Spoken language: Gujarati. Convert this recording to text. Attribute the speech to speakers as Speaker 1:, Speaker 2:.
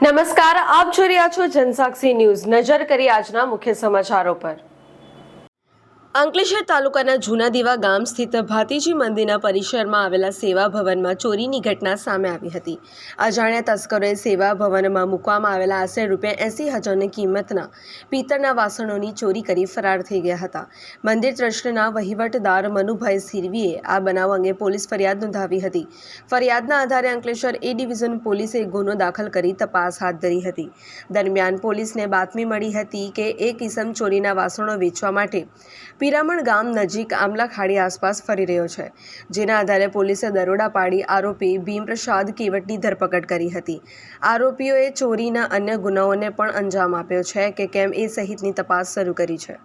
Speaker 1: નમસ્કાર, આપ જોઈ રહ્યા છો જનસાક્ષી ન્યૂઝ। નજર કરી આજના મુખ્ય સમાચારો પર। અંકલેશ્વર તાલુકાના જૂના દીવા ગામ સ્થિત ભાતીજી મંદિરના પરિસરમાં આવેલા સેવા ભવનમાં ચોરીની ઘટના સામે આવી હતી। અજાણ્યા તસ્કરોએ સેવા ભવનમાં મૂકવામાં આવેલા આશરે ₹80,000ની કિંમતના પિત્તળના વાસણોની ચોરી કરી ફરાર થઈ ગયા હતા। મંદિર ટ્રસ્ટના વહીવટદાર મનુભાઈ સિરવીએ આ બનાવ અંગે પોલીસ ફરિયાદ નોંધાવી હતી। ફરિયાદના આધારે અંકલેશ્વર એ ડિવિઝન પોલીસે ગુનો દાખલ કરી તપાસ હાથ ધરી હતી। દરમિયાન પોલીસને બાતમી મળી હતી કે એક ઇસમ ચોરીના વાસણો વેચવા માટે પિરામણ ગામ નજીક આમલા ખાડી આસપાસ ફરી રહ્યો છે, જેના આધારે પોલીસે દરોડા પાડી આરોપી ભીમપ્રસાદ કેવટની ધરપકડ કરી હતી। આરોપીઓએ ચોરીના અન્ય ગુનાઓને પણ અંજામ આપ્યો છે કે કેમ એ સહિતની તપાસ શરૂ કરી છે।